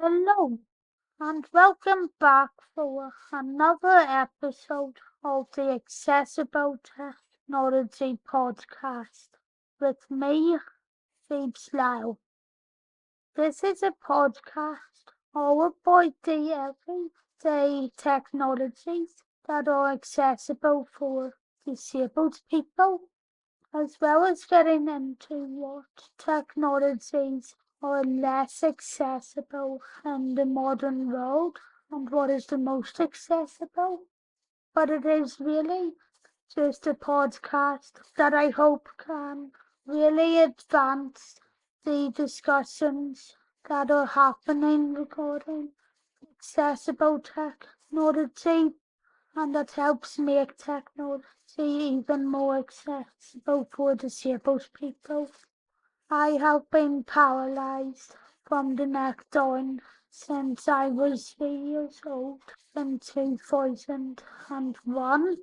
Hello and welcome back for another episode of the Accessible Technology Podcast with me, Phoebe Lyle. This is a podcast all about the everyday technologies that are accessible for disabled people, as well as getting into what technologies are less accessible in the modern world and what is the most accessible. But it is really just a podcast that I hope can really advance the discussions that are happening regarding accessible technology, and that helps make technology even more accessible for disabled people. I have been paralyzed from the neck down since I was 3 years old in 2001.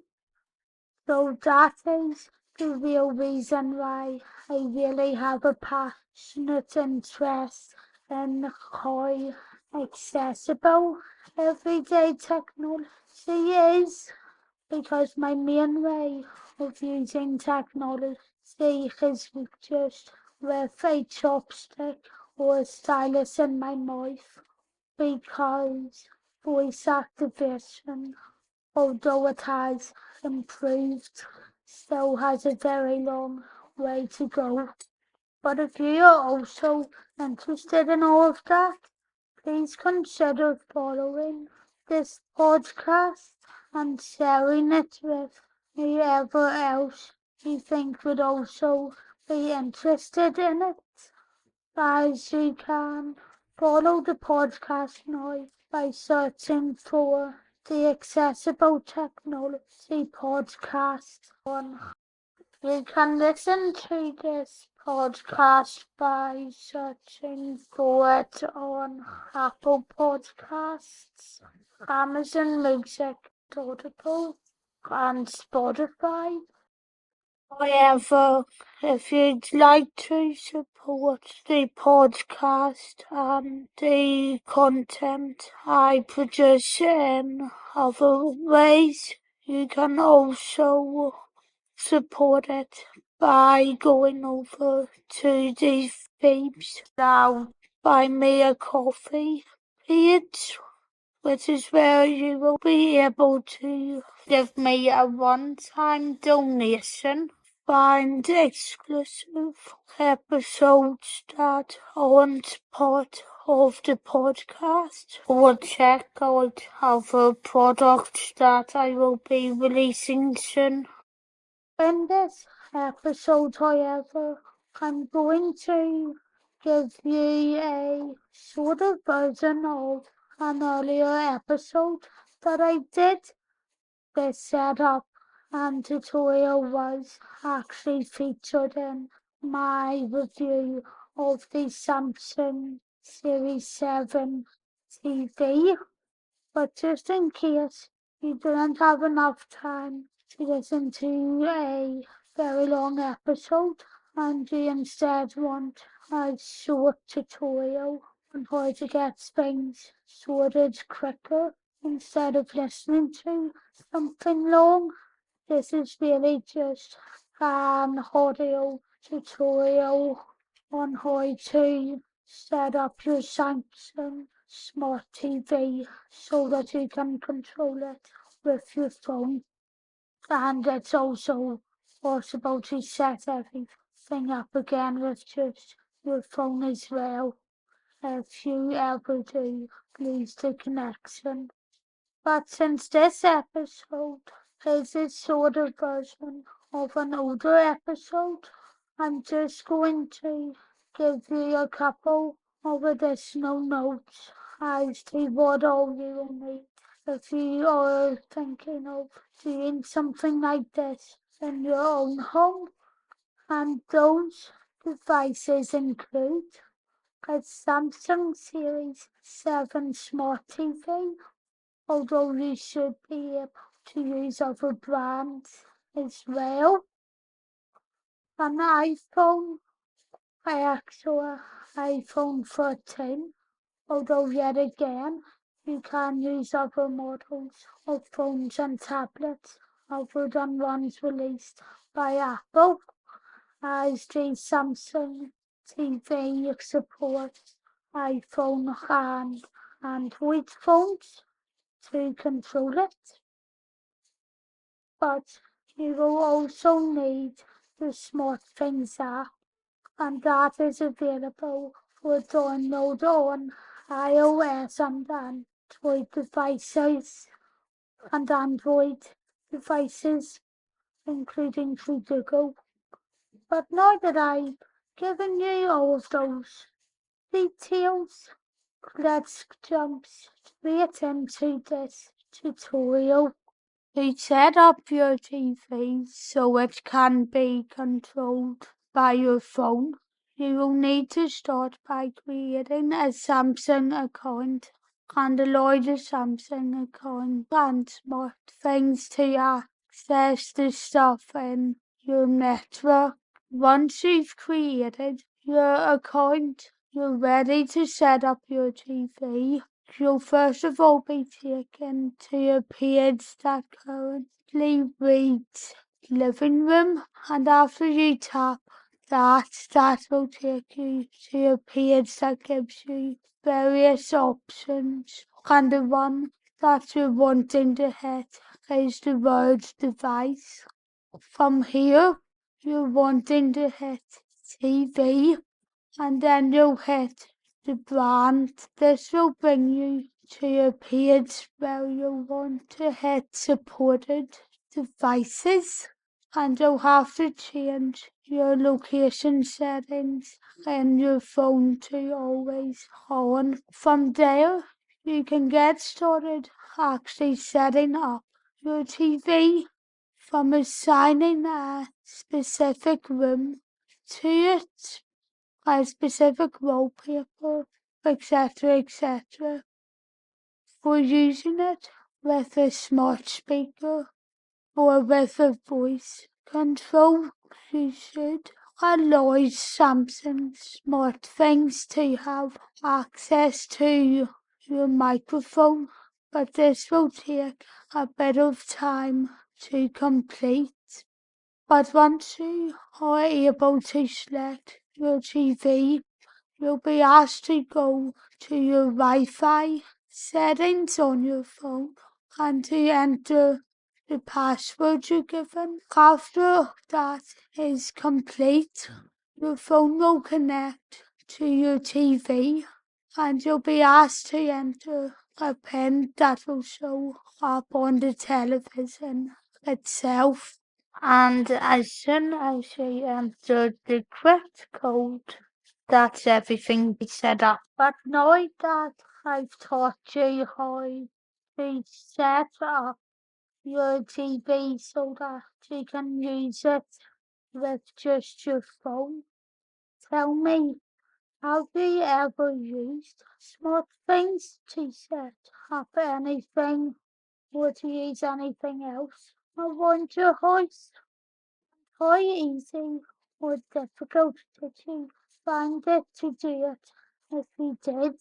So that is the real reason why I really have a passionate interest in how accessible everyday technology is, because my main way of using technology is just with a chopstick or a stylus in my mouth, because voice activation, although it has improved, still has a very long way to go. But if you are also interested in all of that, please consider following this podcast and sharing it with whoever else you think would also be interested in it. As you can follow the podcast now by searching for the Accessible Technology Podcast on. You can listen to this podcast by searching for it on Apple Podcasts, Amazon Music, Audible, and Spotify. However, if you'd like to support the podcast and the content I produce in other ways, you can also support it by going over to the Phoebe's Now Buy Me a Coffee page, which is where you will be able to give me a one-time donation, find exclusive episodes that aren't part of the podcast, or check out other products that I will be releasing soon. In this episode, however, I'm going to give you a sort of version of an earlier episode that I did. The setup and tutorial was actually featured in my review of the Samsung Series 7 TV. But just in case you didn't have enough time to listen to a very long episode and you instead want a short tutorial on how to get things sorted quicker instead of listening to something long, this is really just an audio tutorial on how to set up your Samsung Smart TV so that you can control it with your phone. And it's also possible to set everything up again with just your phone as well, if you ever do lose the connection. But since this episode is a sort of version of an older episode, I'm just going to give you a couple of additional notes as to what all you will need if you are thinking of doing something like this in your own home. And those devices include a Samsung Series 7 Smart TV, although you should be able to use other brands as well. An iPhone, I actually iPhone 13, although yet again, you can use other models of phones and tablets other than ones released by Apple, as the Samsung TV supports iPhone and Android phones to control it. But you will also need the SmartThings app, and that is available for download on iOS and Android devices, including through Google. But now that I've given you all of those details, let's jump straight into this tutorial. To set up your TV so it can be controlled by your phone, you will need to start by creating a Samsung account and allow the Samsung account and SmartThings to access the stuff in your network. Once you've created your account, you're ready to set up your TV. You'll first of all be taken to a page that currently reads living room, and after you tap that will take you to a page that gives you various options, and the one that you're wanting to hit is the word device. From here, you're wanting to hit TV, and then you'll hit the brand. This will bring you to a page where you'll want to hit supported devices, and you'll have to change your location settings in your phone to always on. From there, you can get started actually setting up your TV, from assigning a specific room to it, a specific wallpaper, etc., for using it with a smart speaker or with a voice control. You should allow Samsung SmartThings to have access to your microphone, but this will take a bit of time to complete. But once you are able to select your TV, you'll be asked to go to your Wi-Fi settings on your phone and to enter the password you're given. After that is complete, your phone will connect to your TV, and you'll be asked to enter a PIN that will show up on the television itself. And as soon as you enter the correct code, that's everything we set up. But now that I've taught you how to set up your TV so that you can use it with just your phone, tell me, have you ever used SmartThings to set up anything or to use anything else around your house? How easy or difficult did you find it to do it? If you did,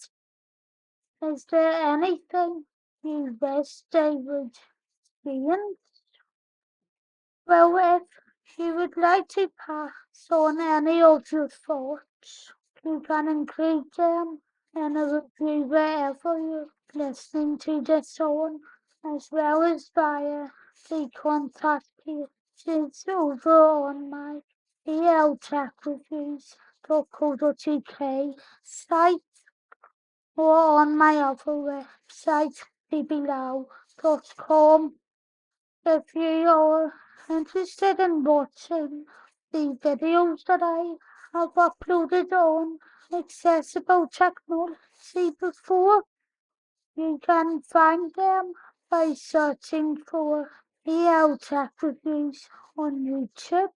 is there anything you wish they would change? Well, if you would like to pass on any of your thoughts, you can include them in a review wherever you're listening to this on, as well as via the contact pages over on my eltechreviews.co.uk site, or on my other website, bblau.com. If you are interested in watching the videos that I have uploaded on accessible technology before, you can find them by searching for EL Tech Reviews on YouTube.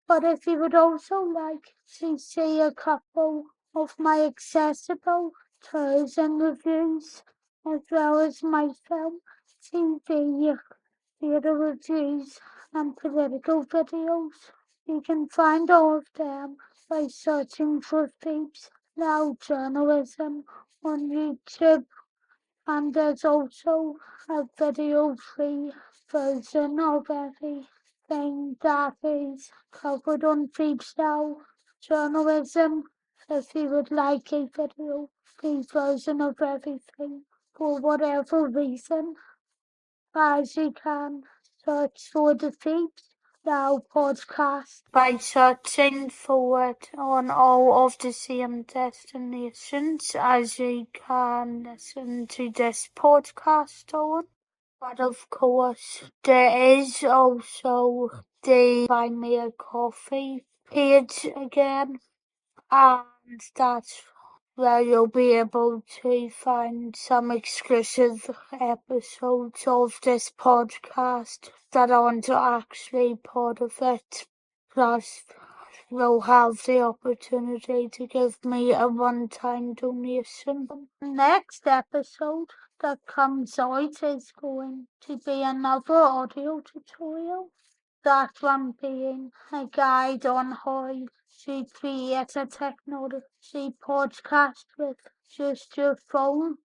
But if you would also like to see a couple of my accessible tours and reviews, as well as my film, TV, theatre reviews, and political videos, you can find all of them by searching for Phoebes Now Journalism on YouTube, and there's also a video-free version of everything that is covered on freestyle journalism. If you would like a video-free version of everything, for whatever reason, as you can search for the Peeps Now podcast by searching for it on all of the same destinations as you can listen to this podcast on. But of course, there is also the Buy Me a Coffee page again, and that's where you'll be able to find some exclusive episodes of this podcast that aren't actually part of it. Plus, you'll have the opportunity to give me a one-time donation. Next episode that comes out is going to be another audio tutorial. That one being a guide on how to create a technology podcast with just your phone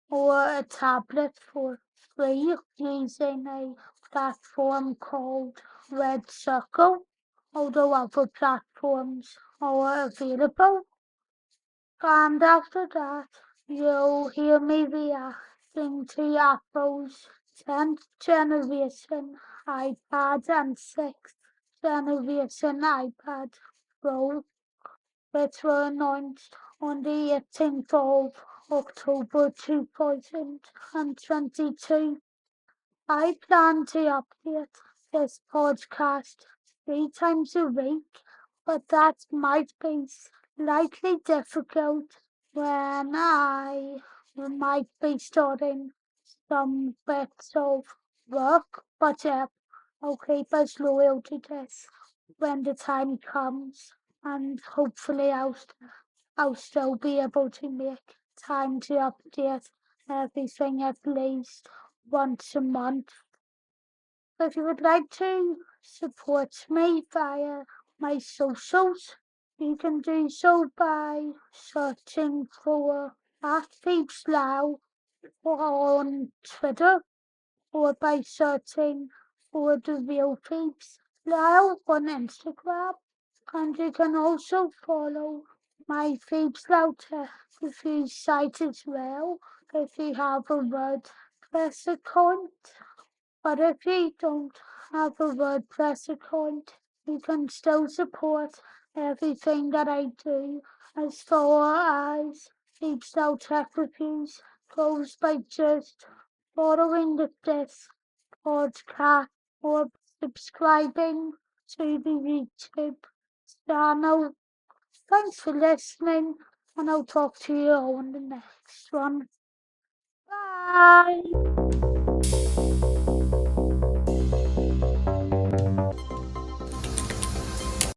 or a tablet for free using a platform called Red Circle, although other platforms are available. And after that, you'll hear me reacting to Apple's 10th generation iPad and 6th generation iPad Pro, which were announced on the 18th of October 2022. I plan to update this podcast 3 times a week, but that might be slightly difficult when I might be starting some bits of work, but yeah, I'll keep us loyal to this when the time comes, and hopefully I'll still be able to make time to update everything at least once a month. If you would like to support me via my socials, you can do so by searching for @PeepsLow on Twitter, or by searching for the real Peeps Now on Instagram. And you can also follow my Peeps Now Tech Review site as well if you have a WordPress account. But if you don't have a WordPress account, you can still support everything that I do as far as Peeps Now Tech Reviews goes by just following this podcast or subscribing to the YouTube channel. Thanks for listening, and I'll talk to you all in the next one. Bye!